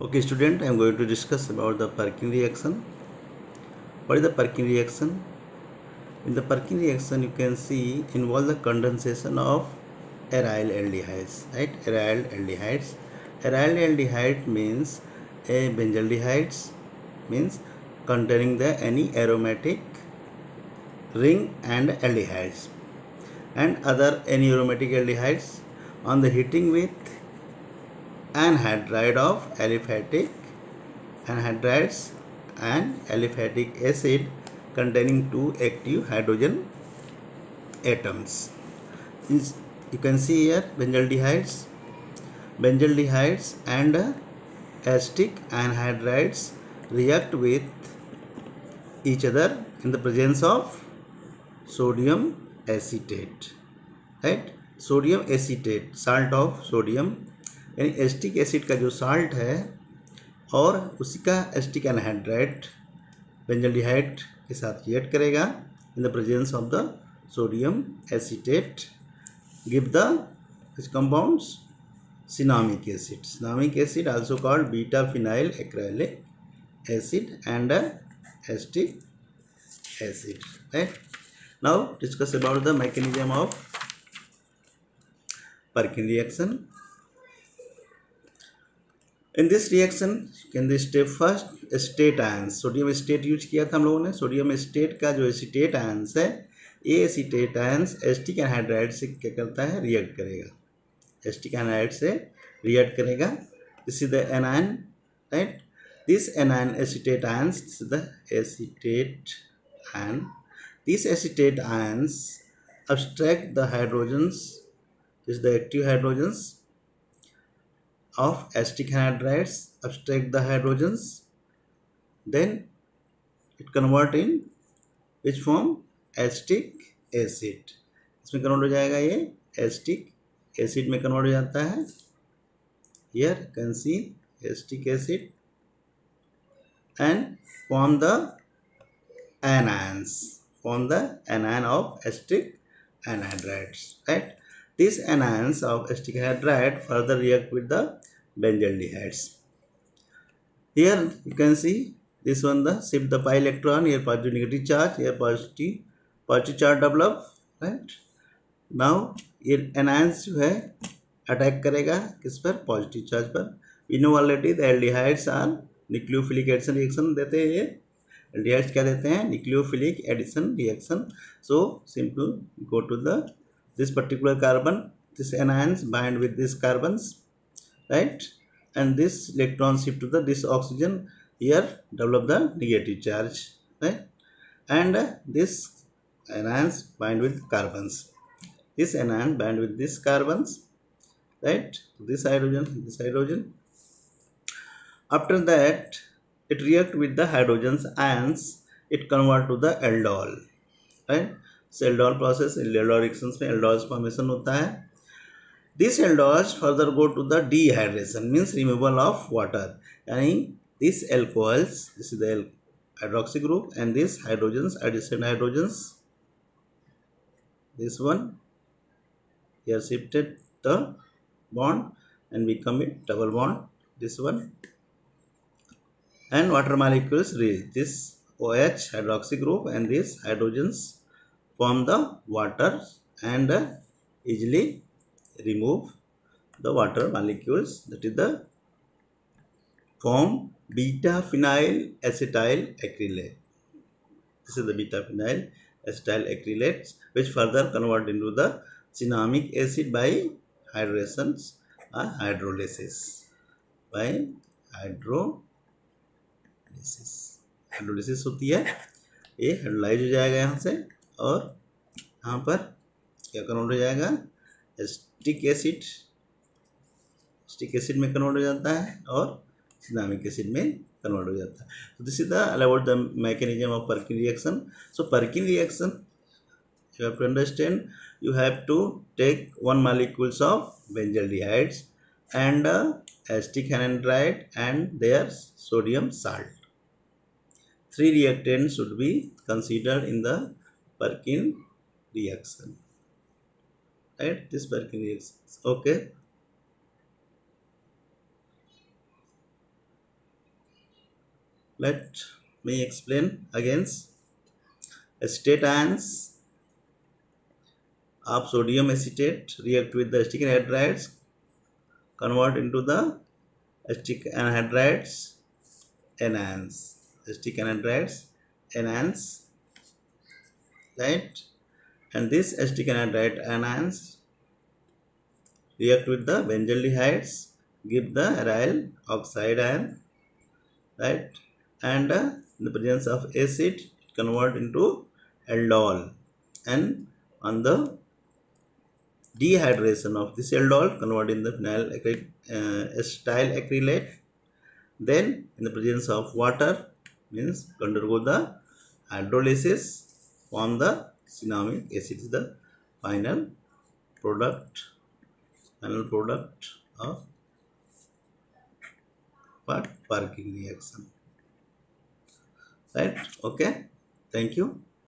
Okay, student, I am going to discuss about the Perkin reaction. What is the Perkin reaction? In the Perkin reaction, you can see involve the condensation of aryl aldehydes, right? Aryl aldehydes. Aryl aldehyde means a benzaldehydes, means containing the any aromatic ring and aldehydes, and other any aromatic aldehydes on the heating with anhydride of aliphatic anhydrides and aliphatic acid containing two active hydrogen atoms. You can see here benzaldehydes and acetic anhydrides react with each other in the presence of sodium acetate, right? Sodium acetate, salt of sodium, यानी acetic acid का जो salt है और उसी का acetic anhydride benzaldehyde के साथ react करेगा in the presence of the sodium acetate, give the compounds cinnamic acid. Cinnamic acid also called beta phenyl acrylic acid and acetic acid, right? Now discuss about the mechanism of Perkin reaction. In this reaction, can the step first acetate ions, sodium acetate use किया था हम लोगों ने. Sodium acetate का जो acetate ions है, ये acetate ions acetic anhydride से क्या करता है, रिएक्ट करेगा, एसिटिक एनहाइड्राइड से रिएक्ट करेगा. This is the anion, right? This anion acetate ions, this is the acetate ion. This acetate ions abstract the hydrogens, this is the active hydrogens of acetic anhydrides, abstract the hydrogens, then it convert in which form, acetic acid. इसमें convert हो जाएगा, ये acetic acid में convert हो जाता है. Here you can see acetic acid and form the anions, form the anion of acetic anhydrides, right? These anions of acetic anhydride further react with the benzaldehydes. Here you can see this one, the shift the pi electron, here positive negative charge, here positive charge develop, right? Now ये anions जो है attack करेगा किस पर, positive charge पर. We know already the aldehydes are nucleophilic addition reaction देते हैं. ये एल्डिहाइड्स क्या देते हैं, nucleophilic addition reaction. So simple go to the this particular carbon, this anions bind with these carbons, right? And this electron shift to the this oxygen, here develop the negative charge, right? And this anions bind with carbons, this anion bind with these carbons, right? This hydrogen. After that it react with the hydrogens ions, it convert to the aldol, right? aldol process, aldol reactions में aldols formation होता है. This aldols further go to the dehydration, means removal of water, यानी these alcohols, this is the hydroxy group, and these hydrogens, adjacent hydrogens, this one here shifted the bond and become a double bond, this one, and water molecules reach this OH hydroxy group, and these hydrogens form the water and easily remove the water molecules, that is the form beta phenyl acetyl acrylate. This is the beta phenyl acetyl acrylates, which further convert into the cinnamic acid by hydrations or hydrolysis, by hydrolysis होती है. ये hydrolyse हो जाएगा यहाँ से, और यहाँ पर क्या कन्वर्ट हो जाएगा, एसिटिक एसिड में कन्वर्ट हो जाता है और सिनामिक एसिड में कन्वर्ट हो जाता है. तो this is the about the mechanism of Perkin reaction. So Perkin reaction, you have to understand, you have to take one molecules of benzaldehydes and acetic anhydride and their sodium salt. 3 reactants should be considered in the Perkin reaction, right? This Perkin reaction, okay. Let me explain again. Acetate ions of sodium acetate react with the acetic anhydrides, convert into the acetic anhydrides anions. Acetic anhydrides anions, right? And this acetic anhydride anions react with the benzaldehydes, give the aryl oxide ion, right? And in the presence of acid, it convert into aldol, and on the dehydration of this aldol, convert in the phenyl acetyl acrylate. Then in the presence of water, means undergo the hydrolysis, form the cinnamic acid, is the final product final product of what? Parking reaction, right? Okay, thank you.